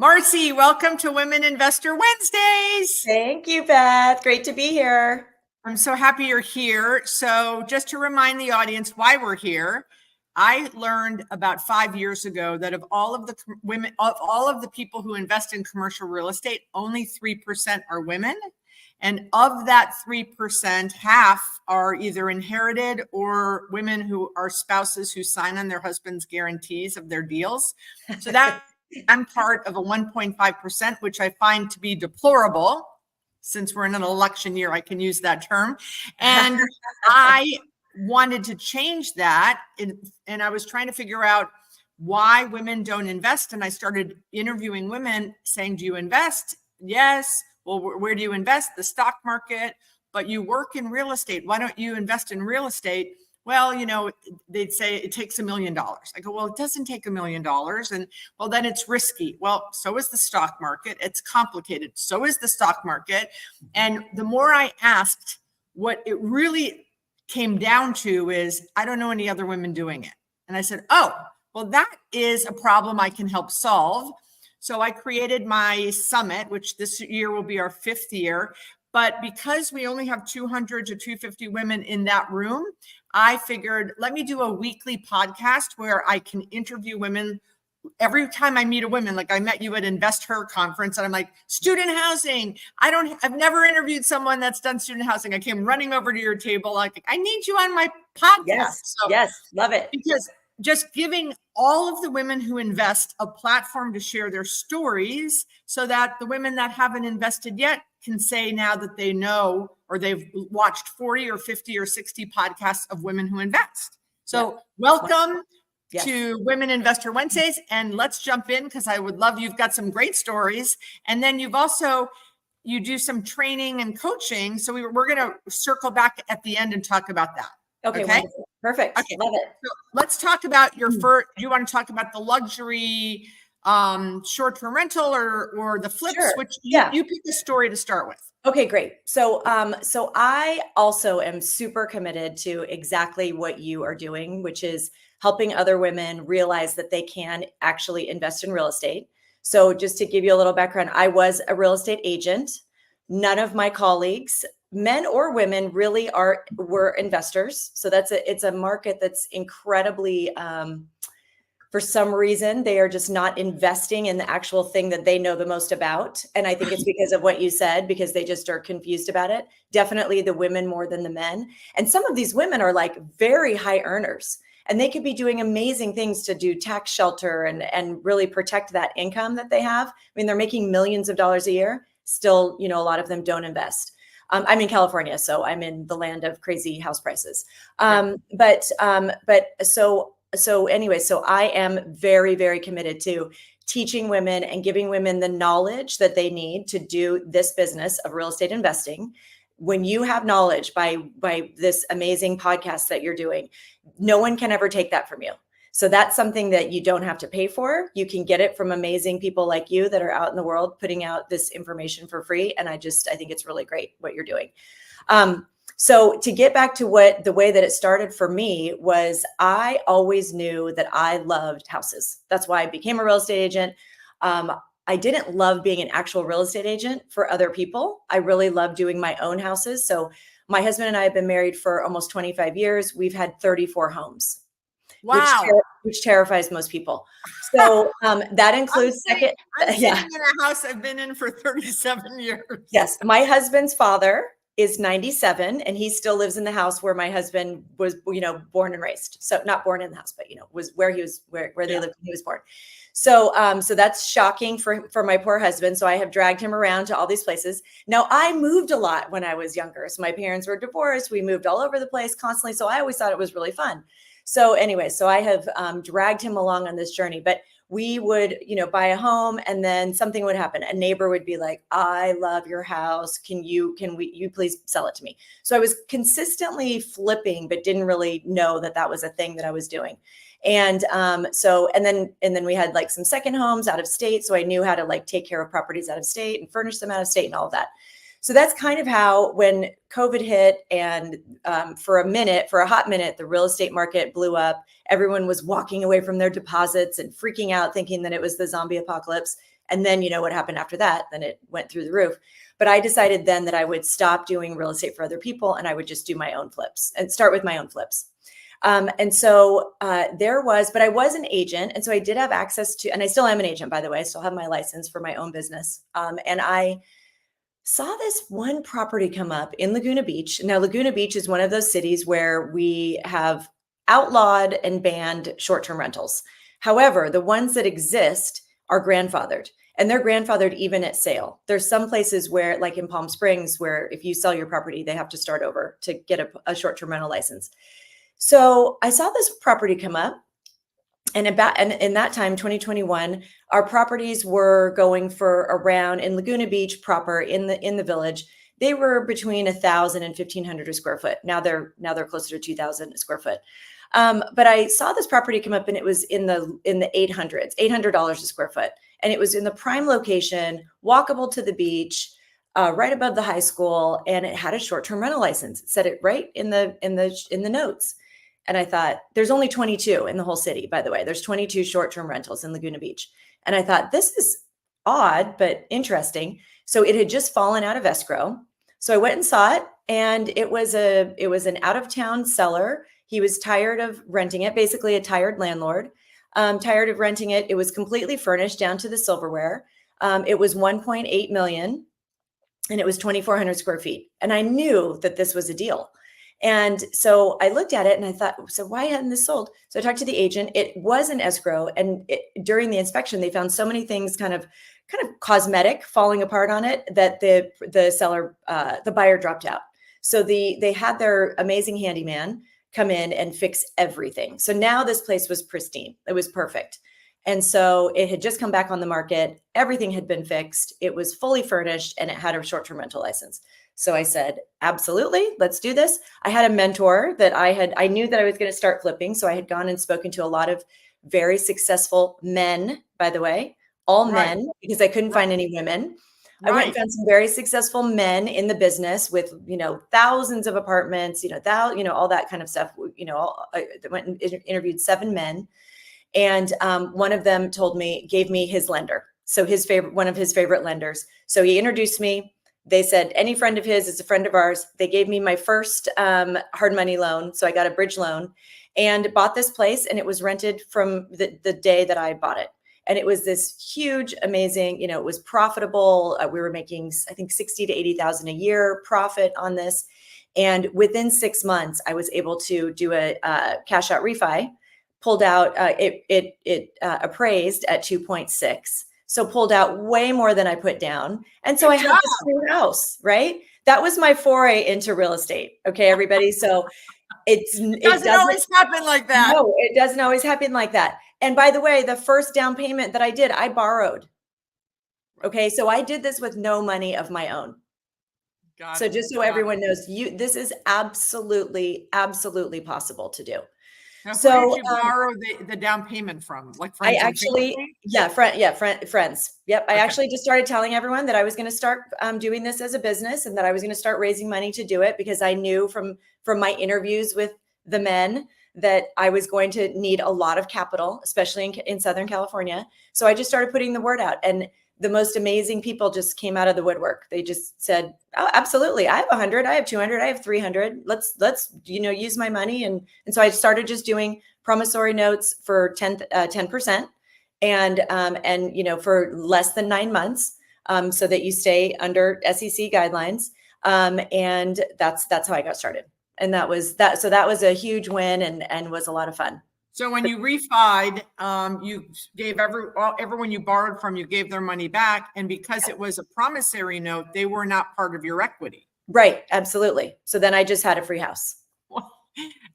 Marci, welcome to Women Investor Wednesdays. Thank you, Beth. Great to be here. I'm so happy you're here. So just to remind the audience why we're here, I learned about 5 years ago that of all of the people who invest in commercial real estate, only 3% are women. And of that 3%, half are either inherited or women who are spouses who sign on their husband's guarantees of their deals. So that I'm part of a 1.5%, which I find to be deplorable. Since we're in an election year, I can use that term. And I wanted to change that. And I was trying to figure out why women don't invest. And I started interviewing women saying, do you invest? Yes. Well, where do you invest? The stock market, but you work in real estate. Why don't you invest in real estate? Well, they'd say it takes $1 million. I go, well, it doesn't take $1 million. And well, then it's risky. Well, so is the stock market. It's complicated. So is the stock market. And the more I asked, what it really came down to is, I don't know any other women doing it. And I said, oh, well, that is a problem I can help solve. So I created my summit, which this year will be our 5th year. But because we only have 200 to 250 women in that room, I figured, let me do a weekly podcast where I can interview women. Every time I meet a woman, like I met you at Invest Her conference, and I'm like, student housing. I've never interviewed someone that's done student housing. I came running over to your table, like, I need you on my podcast. Yes, love it. Because just giving all of the women who invest a platform to share their stories so that the women that haven't invested yet can say now that they know, or they've watched 40 or 50 or 60 podcasts of women who invest. So welcome to Women Investor Wednesdays. And let's jump in, because I would love, you've got some great stories. And then you do some training and coaching. So we're going to circle back at the end and talk about that. Okay. Perfect. Okay. Love it. So let's talk about your first. Do you want to talk about the luxury short-term rental or the flips? Sure. Which you pick a story to start with. Okay, great. So I also am super committed to exactly what you are doing, which is helping other women realize that they can actually invest in real estate. So just to give you a little background, I was a real estate agent. None of my colleagues, men or women, really were investors. So it's a market that's incredibly, for some reason, they are just not investing in the actual thing that they know the most about. And I think it's because of what you said, because they just are confused about it. Definitely the women more than the men. And some of these women are like very high earners, and they could be doing amazing things to do tax shelter and really protect that income that they have. I mean, they're making millions of dollars a year. Still, a lot of them don't invest. I'm in California, so I'm in the land of crazy house prices. So anyway, so I am very, very committed to teaching women and giving women the knowledge that they need to do this business of real estate investing. When you have knowledge by this amazing podcast that you're doing, no one can ever take that from you. So that's something that you don't have to pay for. You can get it from amazing people like you that are out in the world putting out this information for free. And I think it's really great what you're doing. So to get back to the way that it started for me was, I always knew that I loved houses. That's why I became a real estate agent. I didn't love being an actual real estate agent for other people. I really loved doing my own houses. So my husband and I have been married for almost 25 years. We've had 34 homes. Wow. Which terrifies most people. So that includes I'm sitting in a house I've been in for 37 years. Yes. My husband's father is 97, and he still lives in the house where my husband was, born and raised. So not born in the house, but, was where they lived when he was born. So, so that's shocking for my poor husband. So I have dragged him around to all these places. Now, I moved a lot when I was younger. So my parents were divorced. We moved all over the place constantly. So I always thought it was really fun. So anyway, so I have dragged him along on this journey, but we would, buy a home, and then something would happen. A neighbor would be like, I love your house. Can you please sell it to me? So I was consistently flipping, but didn't really know that was a thing that I was doing. And then we had like some second homes out of state. So I knew how to like take care of properties out of state and furnish them out of state and all of that. So that's kind of how, when COVID hit, and for a hot minute, the real estate market blew up. Everyone was walking away from their deposits and freaking out, thinking that it was the zombie apocalypse. And then, you know, what happened after that, then it went through the roof. But I decided then that I would stop doing real estate for other people and I would just do my own flips and start with my own flips. And so but I was an agent. And so I did have access to, and I still am an agent, by the way. I still have my license for my own business. And I saw this one property come up in Laguna Beach. Now, Laguna Beach is one of those cities where we have outlawed and banned short-term rentals. However, the ones that exist are grandfathered. And they're grandfathered even at sale. There's some places where, like in Palm Springs, where if you sell your property, they have to start over to get a short-term rental license. So I saw this property come up, and in that time, 2021, our properties were going for around in Laguna Beach proper in the village. They were between 1,000 and 1,500 a square foot. Now they're closer to 2,000 a square foot. But I saw this property come up, and it was in the $800s, $800 a square foot, and it was in the prime location, walkable to the beach, right above the high school, and it had a short-term rental license. It said it right in the notes. And I thought, there's only 22 in the whole city, by the way. There's 22 short-term rentals in Laguna Beach. And I thought, this is odd, but interesting. So it had just fallen out of escrow. So I went and saw it, and it was an out-of-town seller. He was tired of renting it, basically a tired landlord, tired of renting it. It was completely furnished down to the silverware. It was 1.8 million, and it was 2,400 square feet. And I knew that this was a deal. And so I looked at it and I thought, so why hadn't this sold? So I talked to the agent. It was an escrow. And during the inspection, they found so many things kind of cosmetic falling apart on it that the buyer dropped out. So they had their amazing handyman come in and fix everything. So now this place was pristine. It was perfect. And so it had just come back on the market. Everything had been fixed. It was fully furnished, and it had a short-term rental license. So I said, absolutely, let's do this. I had a mentor that I knew that I was going to start flipping. So I had gone and spoken to a lot of very successful men, by the way, all men, because I couldn't find any women. I went and found some very successful men in the business with, thousands of apartments, all that kind of stuff. I went and interviewed 7 men. And one of them gave me his lender. So one of his favorite lenders. So he introduced me. They said, any friend of his is a friend of ours. They gave me my first hard money loan. So I got a bridge loan and bought this place, and it was rented from the day that I bought it. And it was this huge, amazing, it was profitable. We were making, I think, 60 to 80,000 a year profit on this. And within 6 months, I was able to do a cash out refi, pulled out, it appraised at 2.6. So pulled out way more than I put down. And so I had this new house, right? That was my foray into real estate. Okay, everybody. So it doesn't always happen like that. No, it doesn't always happen like that. And by the way, the first down payment that I did, I borrowed. Okay, so I did this with no money of my own. So just so everyone knows, this is absolutely, absolutely possible to do. Now, who did you borrow the down payment from? Like friends? Friends. Yep. I actually just started telling everyone that I was going to start doing this as a business, and that I was going to start raising money to do it, because I knew from my interviews with the men that I was going to need a lot of capital, especially in Southern California. So I just started putting the word out, and the most amazing people just came out of the woodwork. They just said, "Oh, absolutely. I have 100, I have 200, I have 300. Let's use my money." And so I started just doing promissory notes for 10%, and for less than 9 months, so that you stay under SEC guidelines. And that's how I got started. And that was that. So that was a huge win and was a lot of fun. So when you refied, you gave everyone you borrowed from, you gave their money back. And because it was a promissory note, they were not part of your equity. Right. Absolutely. So then I just had a free house.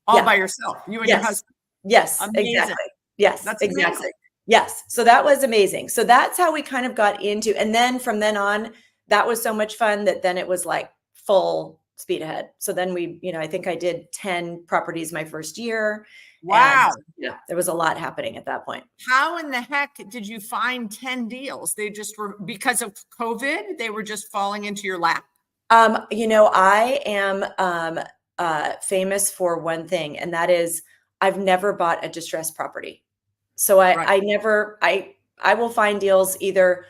All by yourself, you and your husband. Yes, amazing. Exactly. Yes, that's exactly. Amazing. Yes. So that was amazing. So that's how we kind of got into, and then from then on, that was so much fun that then it was like full speed ahead. So then I think I did 10 properties my first year. Wow. And, there was a lot happening at that point. How in the heck did you find 10 deals? They just were, because of COVID, they were just falling into your lap? I am famous for one thing, and that is I've never bought a distressed property. So I will find deals either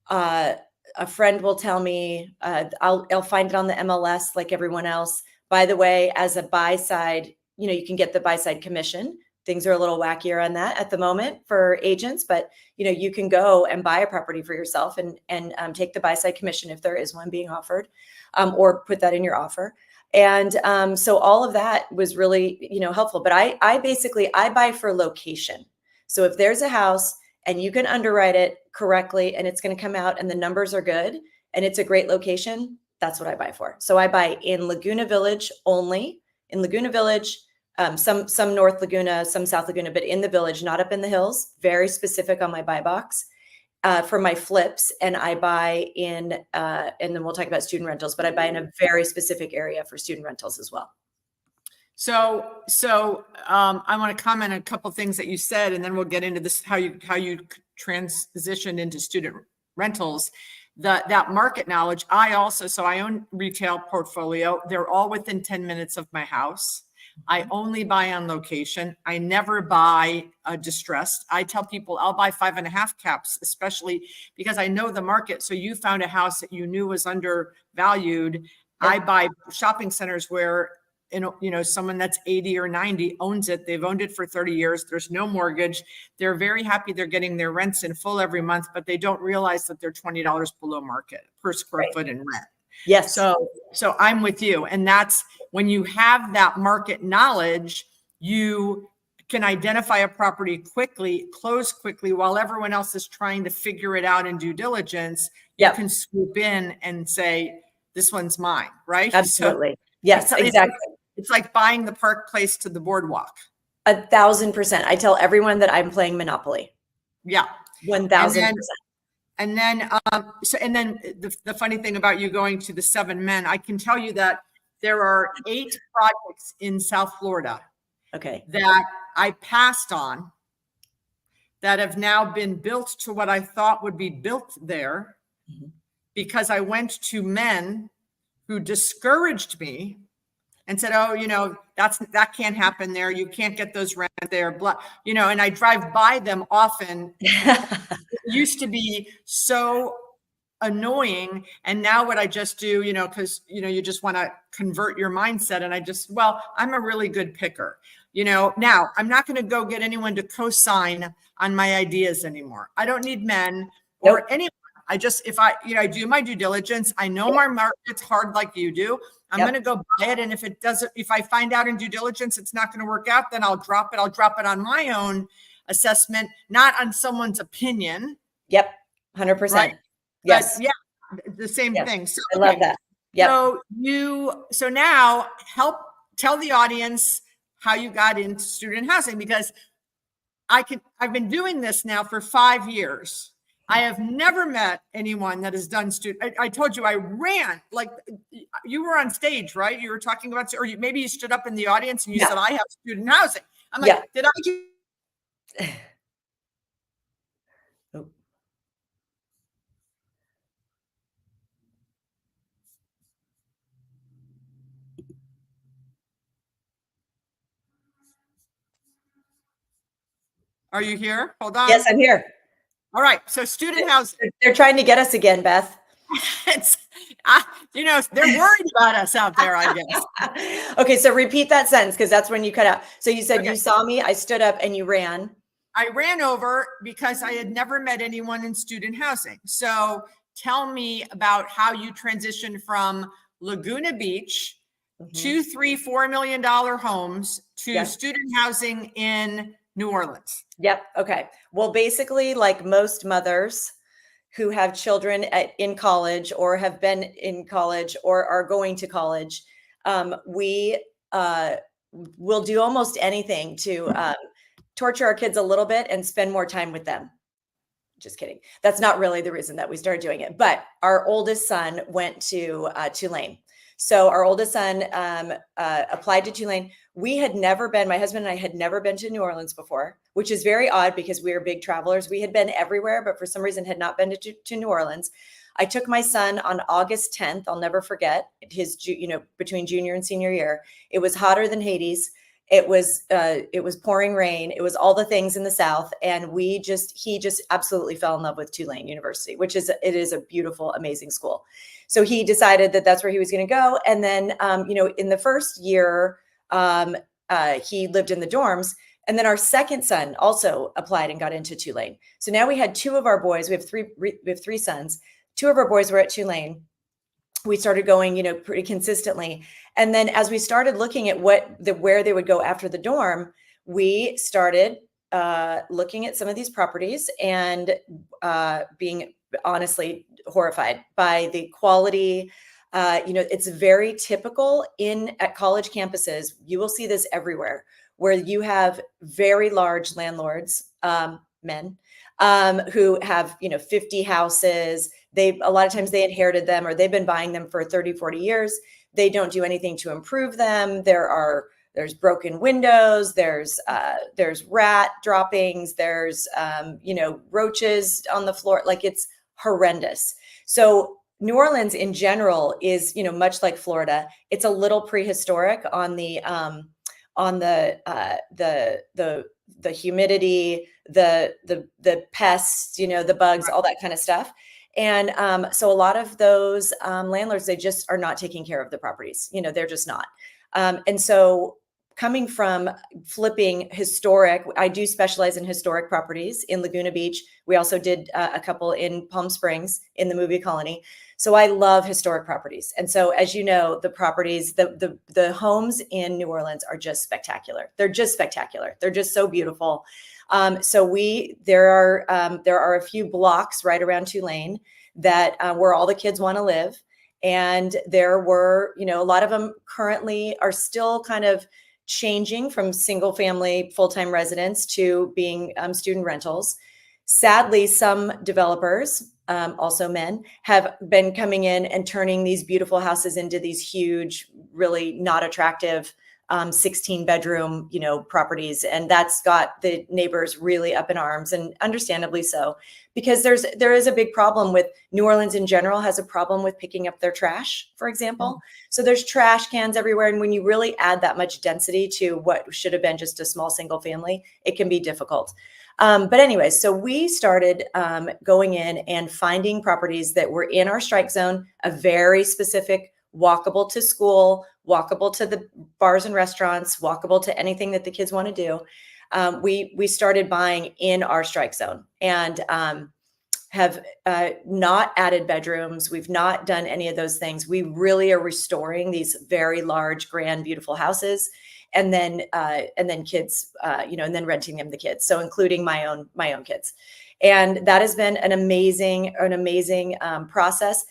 A friend will tell me, I'll find it on the MLS like everyone else. By the way, as a buy side, you can get the buy side commission. Things are a little wackier on that at the moment for agents, but you can go and buy a property for yourself and take the buy side commission if there is one being offered, or put that in your offer. And so all of that was really helpful. But I buy for location. So if there's a house and you can underwrite it correctly and it's going to come out and the numbers are good and it's a great location, that's what I buy for. So I buy in Laguna Village only, in Laguna Village, some North Laguna, some South Laguna, but in the Village, not up in the hills. Very specific on my buy box for my flips. And I buy in, and then we'll talk about student rentals, but I buy in a very specific area for student rentals as well. So I want to comment on a couple of things that you said, and then we'll get into this, how you transitioned into student rentals. That market knowledge. I own retail portfolio. They're all within 10 minutes of my house. I only buy on location. I never buy distressed. I tell people I'll buy 5.5 caps, especially because I know the market. So you found a house that you knew was undervalued. Yep. I buy shopping centers where someone that's 80 or 90 owns it. They've owned it for 30 years. There's no mortgage. They're very happy they're getting their rents in full every month, but they don't realize that they're $20 below market per square foot in rent. Yes. So I'm with you. And that's when you have that market knowledge, you can identify a property quickly, close quickly, while everyone else is trying to figure it out in due diligence. Yep. You can swoop in and say, this one's mine, right? Absolutely. Yes, exactly. It's like buying the Park Place to the boardwalk. 1,000%. I tell everyone that I'm playing Monopoly. Yeah. 1,000%. And then the funny thing about you going to the 7 Men, I can tell you that there are 8 projects in South Florida, okay, that I passed on that have now been built to what I thought would be built there, because I went to men who discouraged me and said, oh, that can't happen there. You can't get those rent there, blah, and I drive by them often. It used to be so annoying. And now what I just do, because, you just want to convert your mindset. And I'm a really good picker. Now I'm not going to go get anyone to co-sign on my ideas anymore. I don't need men or anyone. I I do my due diligence. I know my market's hard like you do. I'm going to go buy it. And if I find out in due diligence it's not going to work out, then I'll drop it. I'll drop it on my own assessment, not on someone's opinion. Yep. 100%. Right? Yes. But the same thing. So, I love that. Yep. So now tell the audience how you got into student housing, because I've been doing this now for 5 years. I have never met anyone that has done student. I told you I ran, like you were on stage, right? You were talking about, or maybe you stood up in the audience and you said, I have student housing. I'm like, did I do? Oh. Are you here? Hold on. Yes, I'm here. All right. So student housing. They're trying to get us again, Beth. They're worried about us out there, I guess. Okay. So repeat that sentence, because that's when you cut out. So you said you saw me, I stood up and you ran. I ran over because I had never met anyone in student housing. So tell me about how you transitioned from Laguna Beach, $2, $3, $4 million homes to student housing in New Orleans. Yep. Okay. Well, basically, like most mothers who have children in college or have been in college or are going to college, we will do almost anything to torture our kids a little bit and spend more time with them. Just kidding. That's not really the reason that we started doing it. But our oldest son went to Tulane. So our oldest son applied to Tulane. We had never been, my husband and I had never been to New Orleans before, which is very odd because we are big travelers. We had been everywhere, but for some reason had not been to New Orleans. I took my son on August 10th. I'll never forget his, between junior and senior year. It was hotter than Hades. It was pouring rain. It was all the things in the South. And he just absolutely fell in love with Tulane University, it is a beautiful, amazing school. So he decided that that's where he was going to go. And then, in the first year, he lived in the dorms. And then our second son also applied and got into Tulane. So now we had two of our boys. We have three sons. Two of our boys were at Tulane. We started going, pretty consistently. And then as we started looking at where they would go after the dorm, we started looking at some of these properties and being honestly horrified by the quality. It's very typical at college campuses. You will see this everywhere, where you have very large landlords, men, who have, 50 houses. A lot of times they inherited them, or they've been buying them for 30, 40 years. They don't do anything to improve them. There's broken windows. There's rat droppings. There's, roaches on the floor. Like, it's horrendous. So New Orleans in general is, much like Florida. It's a little prehistoric on the humidity, the pests, the bugs, all that kind of stuff. And so a lot of those landlords, they just are not taking care of the properties. They're just not. And so coming from flipping historic, I do specialize in historic properties in Laguna Beach. We also did a couple in Palm Springs in the movie Colony. So I love historic properties. And so, as you know, the properties, the homes in New Orleans are just spectacular. They're just spectacular. They're just so beautiful. So there are a few blocks right around Tulane that where all the kids want to live. And there were, a lot of them currently are still kind of changing from single family full-time residents to being student rentals. Sadly, some developers, also men, have been coming in and turning these beautiful houses into these huge, really not attractive 16 bedroom, properties. And that's got the neighbors really up in arms, and understandably so, because there is a big problem with New Orleans in general has a problem with picking up their trash, for example. So there's trash cans everywhere. And when you really add that much density to what should have been just a small single family, it can be difficult. But anyway, so we started going in and finding properties that were in our strike zone, a very specific walkable to school, walkable to the bars and restaurants, walkable to anything that the kids want to do. We started buying in our strike zone and have not added bedrooms. We've not done any of those things. We really are restoring these very large, grand, beautiful houses, and then kids, and then renting them the kids. So including my own kids. And that has been an amazing process.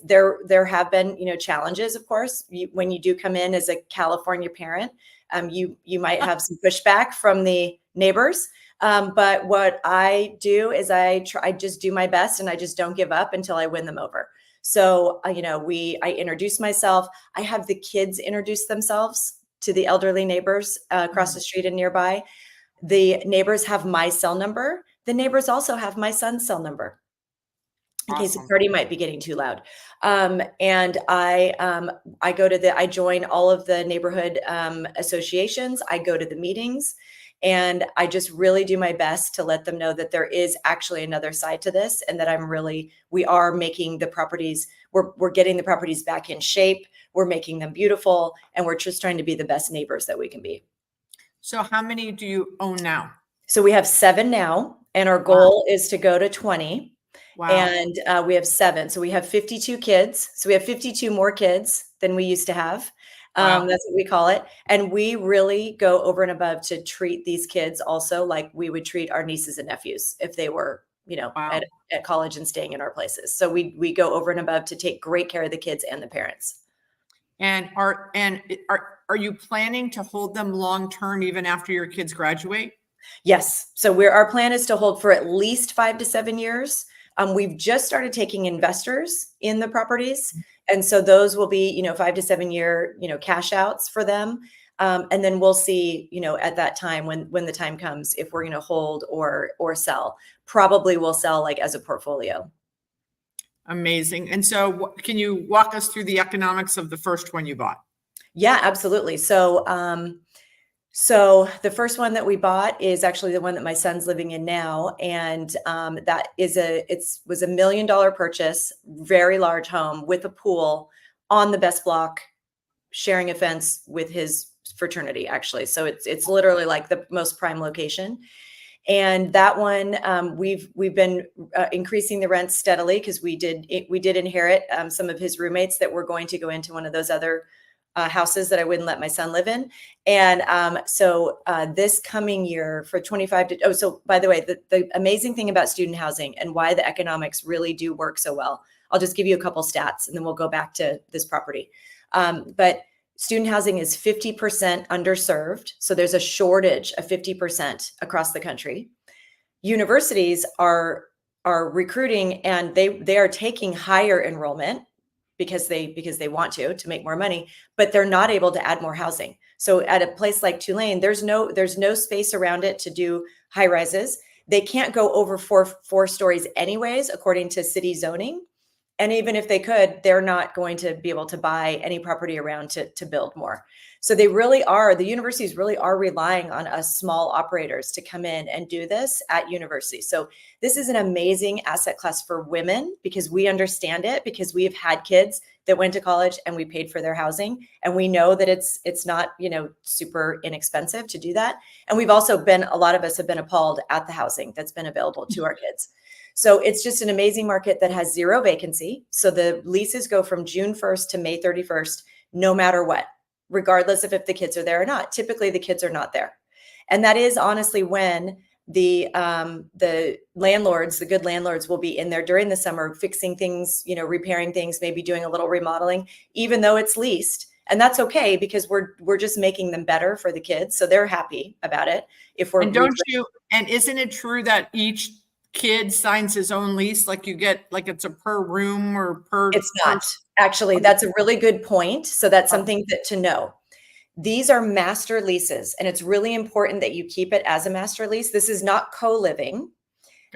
There have been, challenges, of course, when you do come in as a California parent, you might have some pushback from the neighbors. But what I do is I just do my best, and I just don't give up until I win them over. So, I introduce myself. I have the kids introduce themselves to the elderly neighbors across the street and nearby. The neighbors have my cell number. The neighbors also have my son's cell number, in case the party might be getting too loud. And I join all of the neighborhood associations. I go to the meetings, and I just really do my best to let them know that there is actually another side to this, and that we are making the properties, we're getting the properties back in shape. We're making them beautiful, and we're just trying to be the best neighbors that we can be. So how many do you own now? So we have 7 now, and our goal is to go to 20. Wow. And we have 7. So we have 52 kids. So we have 52 more kids than we used to have. Wow. That's what we call it. And we really go over and above to treat these kids also like we would treat our nieces and nephews if they were, wow, at college and staying in our places. So we go over and above to take great care of the kids and the parents. And are you planning to hold them long term even after your kids graduate? Yes. So our plan is to hold for at least 5 to 7 years. We've just started taking investors in the properties. And so those will be, 5 to 7 year, cash outs for them. And then we'll see, at that time when the time comes, if we're going to hold or sell. Probably we'll sell like as a portfolio. Amazing. And so can you walk us through the economics of the first one you bought? Yeah, absolutely. So So the first one that we bought is actually the one that my son's living in now, and that is was $1 million purchase, very large home with a pool on the best block, sharing a fence with his fraternity, actually. So it's literally like the most prime location. And that one, we've been increasing the rent steadily because we did inherit some of his roommates that were going to go into one of those other houses that I wouldn't let my son live in. And so this coming year for 25 to, so by the way, the amazing thing about student housing and why the economics really do work so well, I'll just give you a couple stats and then we'll go back to this property. But student housing is 50% underserved. So there's a shortage of 50% across the country. Universities are recruiting and they are taking higher enrollment because they want to make more money, but they're not able to add more housing. So at a place like Tulane, there's no space around it to do high rises. They can't go over four stories anyways, according to city zoning. And even if they could, they're not going to be able to buy any property around to build more. So the universities really are relying on us small operators to come in and do this at universities. So this is an amazing asset class for women because we understand it, because we have had kids that went to college and we paid for their housing. And we know that it's not, super inexpensive to do that. And we've also a lot of us have been appalled at the housing that's been available to our kids. So it's just an amazing market that has zero vacancy. So the leases go from June 1st to May 31st, no matter what, regardless of if the kids are there or not. Typically the kids are not there. And that is honestly when the landlords, the good landlords, will be in there during the summer, fixing things, repairing things, maybe doing a little remodeling, even though it's leased. And that's okay because we're just making them better for the kids. So they're happy about it. And isn't it true that each kid signs his own lease? Like you get, like it's a per room or per. It's not actually. That's a really good point. So that's something to know. These are master leases, and it's really important that you keep it as a master lease. This is not co-living.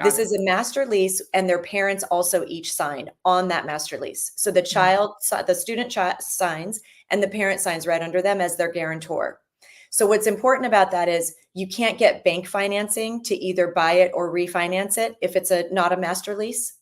This is a master lease, and their parents also each sign on that master lease. So the student signs, and the parent signs right under them as their guarantor. So what's important about that is you can't get bank financing to either buy it or refinance it if it's not a master lease.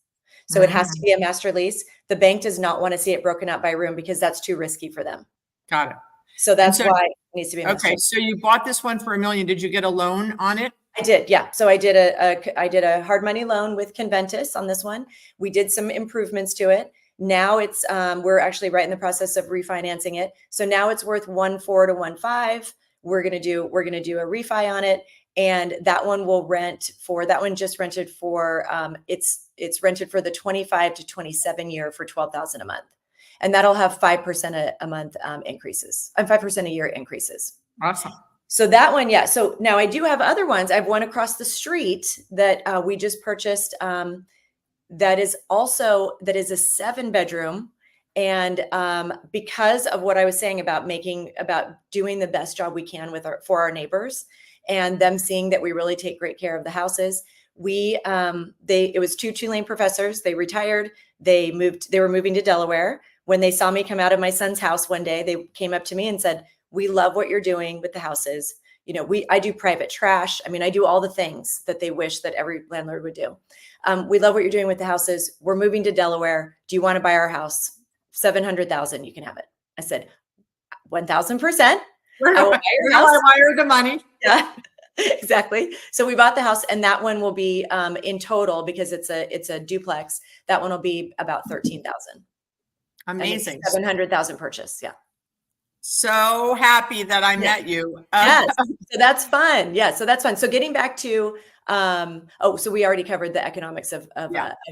So it has to be a master lease. The bank does not want to see it broken up by room because that's too risky for them. Got it. So that's why it needs to be a master lease. So you bought this one for $1 million. Did you get a loan on it? I did, yeah. So I did a hard money loan with Conventus on this one. We did some improvements to it. Now it's we're actually right in the process of refinancing it. So now it's worth 1.4 to 1.5. We're gonna do a refi on it, and that one just rented for it's rented for the 25 to 27 year for $12,000 a month, and that'll have 5% a month increases and 5% a year increases. Awesome. So that one, yeah. So now I do have other ones. I have one across the street that we just purchased. That is a 7-bedroom. And because of what I was saying about doing the best job we can for our neighbors, and them seeing that we really take great care of the houses, it was 2 Tulane professors. They retired. They were moving to Delaware. When they saw me come out of my son's house one day, they came up to me and said, "We love what you're doing with the houses. I do private trash. I mean, I do all the things that they wish that every landlord would do. We love what you're doing with the houses. We're moving to Delaware. Do you want to buy our house? $700,000, you can have it." I said, 1,000%. I will buy your house. I wire the money. Yeah, exactly. So we bought the house, and that one will be in total, because it's a duplex. That one will be about 13,000. Amazing. 700,000 purchase. Yeah. So happy that I met you. Yes. So that's fun. Yeah. So that's fun. So getting back to, so we already covered the economics of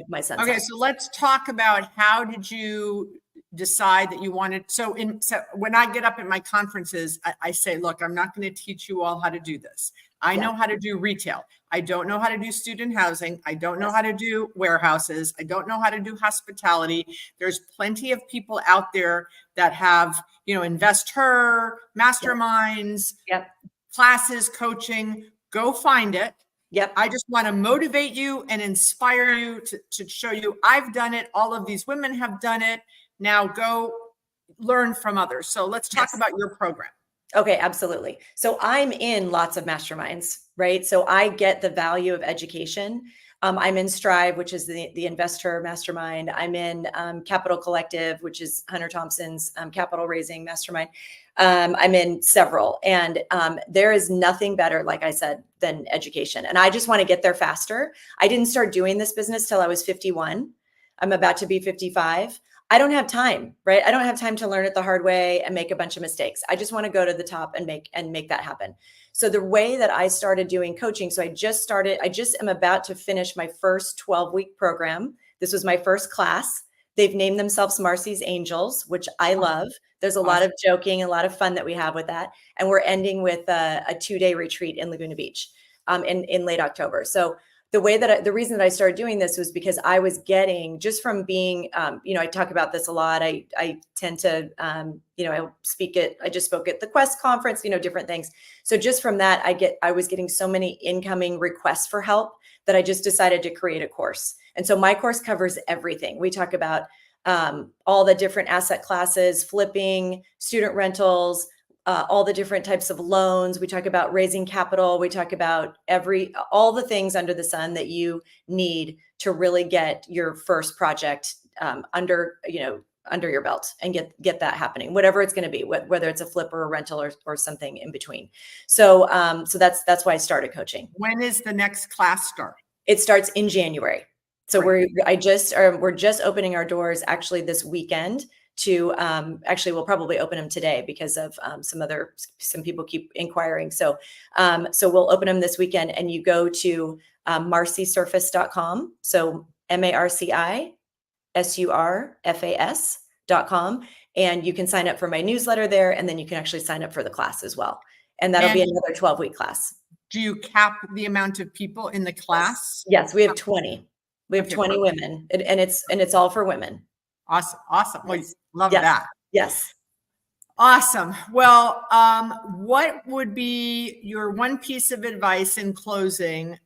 my son's Okay. house. So let's talk about, how did you decide that you wanted, so when I get up at my conferences, I say, look, I'm not going to teach you all how to do this. I know how to do retail. I don't know how to do student housing. I don't know how to do warehouses. I don't know how to do hospitality. There's plenty of people out there that have, investor masterminds, classes, coaching. Go find it. Yep. I just want to motivate you and inspire you to show you I've done it. All of these women have done it. Now go learn from others. So let's talk about your program. Okay, absolutely. So I'm in lots of masterminds, right? So I get the value of education. I'm in Strive, which is the investor mastermind. I'm in Capital Collective, which is Hunter Thompson's capital raising mastermind. I'm in several, and there is nothing better, like I said, than education. And I just want to get there faster. I didn't start doing this business till I was 51. I'm about to be 55. I don't have time, right? I don't have time to learn it the hard way and make a bunch of mistakes. I just want to go to the top and make that happen. So the way that I started doing coaching, so I just am about to finish my first 12-week program. This was my first class. They've named themselves Marci's Angels, which I love. There's a lot of joking, a lot of fun that we have with that. And we're ending with a 2-day retreat in Laguna Beach in late October. So the reason that I started doing this was because I was getting, just from being, I talk about this a lot. I tend to, I just spoke at the Quest conference, different things. So just from that, I was getting so many incoming requests for help that I just decided to create a course. And so my course covers everything. We talk about all the different asset classes, flipping, student rentals, all the different types of loans. We talk about raising capital. We talk about all the things under the sun that you need to really get your first project under your belt and get that happening, whatever it's going to be, whether it's a flip or a rental or something in between. So that's why I started coaching. When is the next class start? It starts in January. So Great. we're just opening our doors actually this weekend. We'll probably open them today because of some people keep inquiring. So we'll open them this weekend, and you go to marcisurfas.com. So MarciSurfas.com, and you can sign up for my newsletter there, and then you can actually sign up for the class as well. And that'll be another 12-week class. Do you cap the amount of people in the class? Yes, we have 20. We have 20 women, and it's all for women. Awesome. Well, love yes. that. Yes. Awesome. Well, what would be your one piece of advice in closing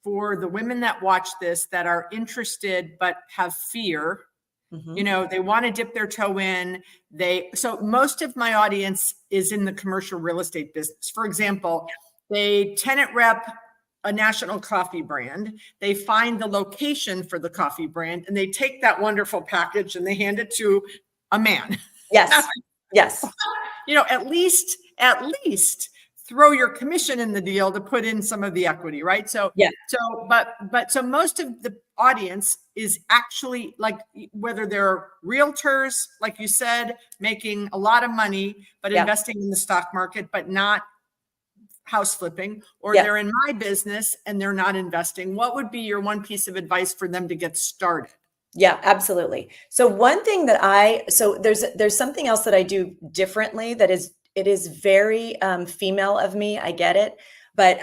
for the women that watch this that are interested but have fear? Mm-hmm. They want to dip their toe in. So most of my audience is in the commercial real estate business. For example, they tenant rep a national coffee brand. They find the location for the coffee brand, and they take that wonderful package and they hand it to a man. Yes. Yes. At least throw your commission in the deal to put in some of the equity, right? So, yeah. So most of the audience is actually, like, whether they're realtors, like you said, making a lot of money, but investing in the stock market, but not house flipping, or they're in my business and they're not investing. What would be your one piece of advice for them to get started? Yeah, absolutely. So one thing that there's something else that I do differently it is very female of me. I get it. But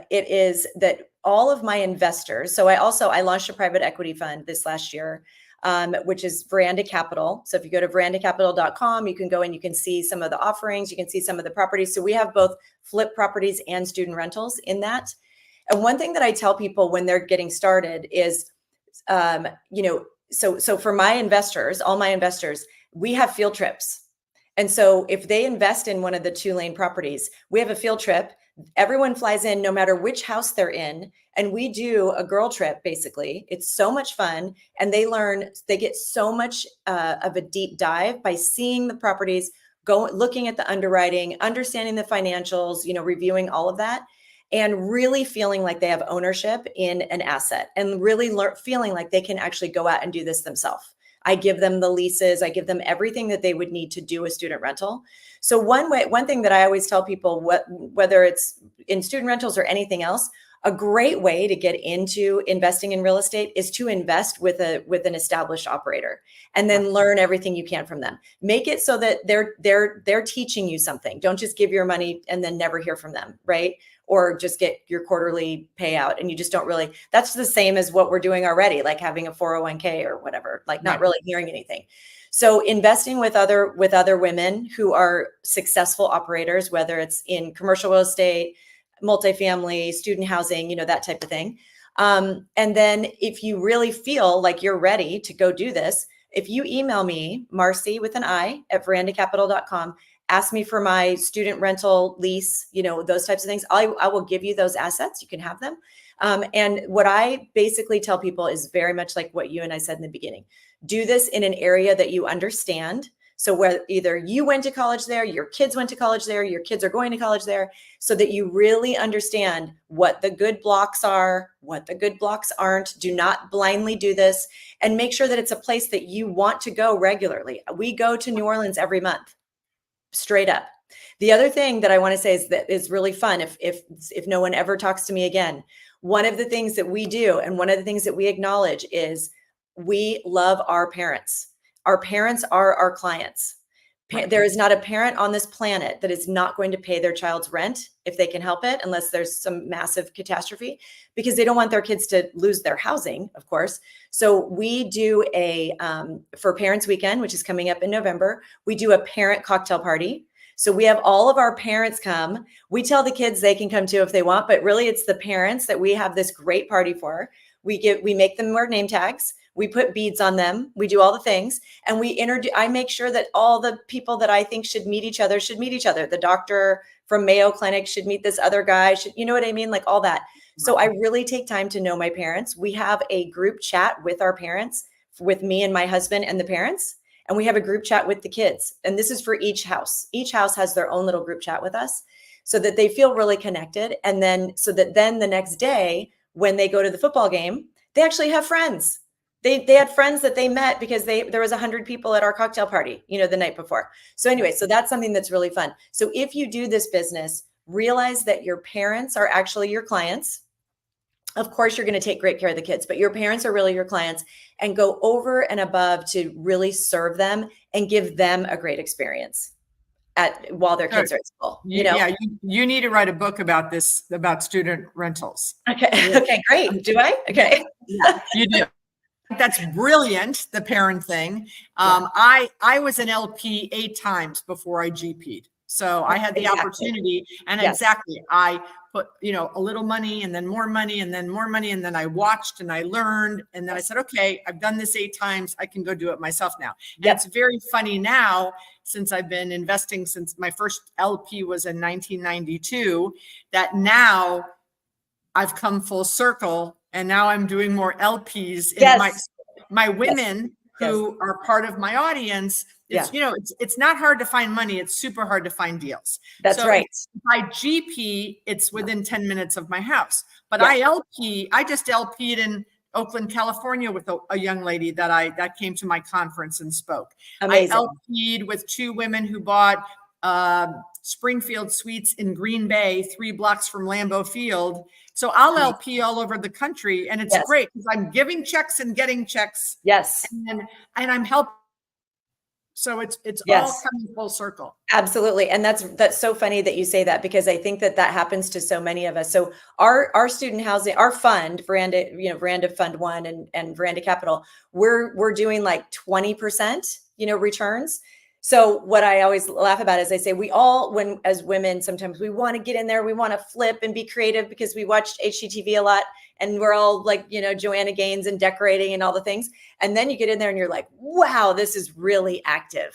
it is that all of my investors, so I launched a private equity fund this last year, which is Veranda Capital. So if you go to verandacapital.com, you can go and you can see some of the offerings, you can see some of the properties. So we have both flip properties and student rentals in that. And one thing that I tell people when they're getting started is, so for my investors, all my investors, we have field trips. And so if they invest in one of the Tulane properties, we have a field trip. Everyone flies in no matter which house they're in. And we do a girl trip, basically. It's so much fun. And they get so much of a deep dive by seeing the properties, looking at the underwriting, understanding the financials, reviewing all of that, and really feeling like they have ownership in an asset, and really feeling like they can actually go out and do this themselves. I give them the leases. I give them everything that they would need to do a student rental. So one thing that I always tell people, whether it's in student rentals or anything else, a great way to get into investing in real estate is to invest with an established operator, and then learn everything you can from them. Make it so that they're teaching you something. Don't just give your money and then never hear from them, right? Or just get your quarterly payout and you just don't really, that's the same as what we're doing already, like having a 401k or whatever, like not really hearing anything. So investing with other women who are successful operators, whether it's in commercial real estate, multifamily, student housing, that type of thing. And then if you really feel like you're ready to go do this, if you email me, Marci with an I at verandacapital.com, ask me for my student rental lease, those types of things. I will give you those assets. You can have them. And what I basically tell people is very much like what you and I said in the beginning. Do this in an area that you understand. So where either you went to college there, your kids went to college there, your kids are going to college there, so that you really understand what the good blocks are, what the good blocks aren't. Do not blindly do this, and make sure that it's a place that you want to go regularly. We go to New Orleans every month, straight up. The other thing that I want to say is that is really fun. If no one ever talks to me again, one of the things that we do and one of the things that we acknowledge is we love our parents. Our parents are our clients. Right. There is not a parent on this planet that is not going to pay their child's rent if they can help it, unless there's some massive catastrophe, because they don't want their kids to lose their housing, of course. So we do for Parents Weekend, which is coming up in November, we do a parent cocktail party. So we have all of our parents come. We tell the kids they can come too if they want, but really it's the parents that we have this great party for. We make them wear name tags. We put beads on them. We do all the things. And I make sure that all the people that I think should meet each other. The doctor from Mayo Clinic should meet this other guy. You know what I mean? Like all that. So I really take time to know my parents. We have a group chat with our parents, with me and my husband and the parents. And we have a group chat with the kids. And this is for each house. Each house has their own little group chat with us so that they feel really connected. And then the next day, when they go to the football game, they actually have friends. They had friends that they met because there was 100 people at our cocktail party, the night before. So anyway, so that's something that's really fun. So if you do this business, realize that your parents are actually your clients. Of course, you're going to take great care of the kids, but your parents are really your clients, and go over and above to really serve them and give them a great experience while their kids are at school. Yeah, you need to write a book about this, about student rentals. Okay. Okay, great. Do I? Okay. Yeah, you do. That's brilliant, the parent thing. I was an LP 8 times before I GP'd. So I had the opportunity, and exactly, I put, a little money and then more money and then more money. And then I watched and I learned. And then I said, okay, I've done this 8 times. I can go do it myself now. And it's very funny now, since I've been investing since my first LP was in 1992, that now I've come full circle. And now I'm doing more LPs in my women who are part of my audience. It's, it's not hard to find money. It's super hard to find deals. That's right. If I GP, it's within 10 minutes of my house. But I just LP'd in Oakland, California with a young lady that came to my conference and spoke. Amazing. I LP'd with 2 women who bought Springfield Suites in Green Bay, 3 blocks from Lambeau Field. So I'll LP all over the country, and it's great because I'm giving checks and getting checks. Yes. And I'm helping. So it's all coming full circle. Absolutely. And that's so funny that you say that, because I think that happens to so many of us. So our student housing, our fund, Veranda Fund 1 and Veranda Capital, we're doing like 20%, returns. So what I always laugh about is I say as women, sometimes we want to get in there, we want to flip and be creative because we watched HGTV a lot, and we're all like, Joanna Gaines and decorating and all the things. And then you get in there and you're like, wow, this is really active.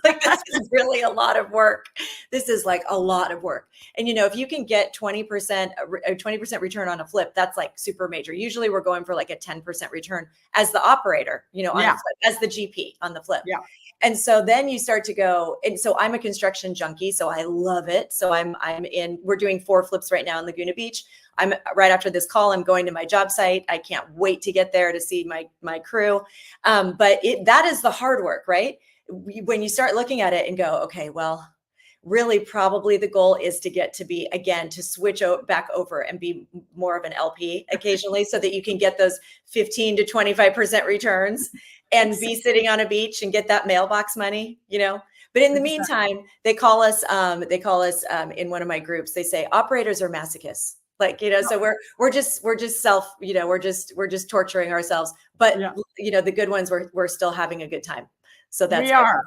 Like, this is really a lot of work. This is like a lot of work. And, if you can get 20% return on a flip, that's like super major. Usually we're going for like a 10% return as the operator, on the flip, as the GP on the flip. Yeah. And so then you start to go, and so I'm a construction junkie, so I love it. So we're doing 4 flips right now in Laguna Beach. I'm right after this call, I'm going to my job site. I can't wait to get there to see my crew. But that is the hard work, right? When you start looking at it and go, okay, well, really probably the goal is to get to be, again, to switch back over and be more of an LP occasionally so that you can get those 15 to 25% returns and be sitting on a beach and get that mailbox money, But in the meantime, they call us in one of my groups, they say operators are masochists. Like, so we're just self, we're just torturing ourselves. But, the good ones, we're still having a good time. So that's we are.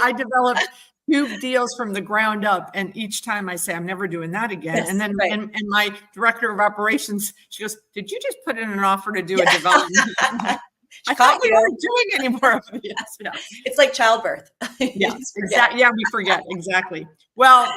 I developed 2 deals from the ground up, and each time I say I'm never doing that again. Yes, and then and my director of operations, she goes, "Did you just put in an offer to do a development?" I Caught thought we you. weren't doing any more of these. Yeah. It's like childbirth. Yeah, exactly. Yeah, we forget. Exactly. Well,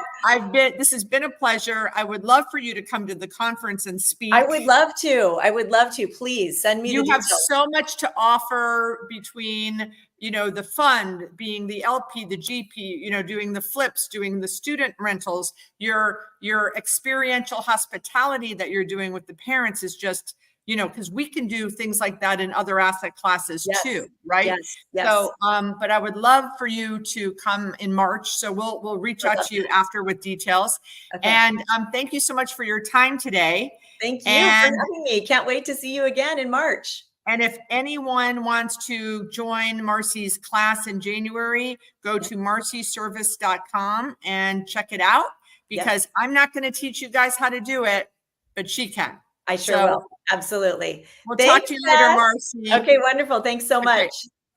this has been a pleasure. I would love for you to come to the conference and speak. I would love to. I would love to. Please send me the You have details. so much to offer between, the fund, being the LP, the GP, doing the flips, doing the student rentals, your experiential hospitality that you're doing with the parents is just, because we can do things like that in other asset classes too, right? Yes. Yes. So, but I would love for you to come in March. So we'll reach out to you after with details. Okay. And thank you so much for your time today. Thank you for having me. Can't wait to see you again in March. And if anyone wants to join Marci's class in January, go to marcisurfas.com and check it out, because I'm not going to teach you guys how to do it, but she can. I sure will. Absolutely. We'll talk to you later, Marci. Okay, wonderful. Thanks so much.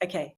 Okay.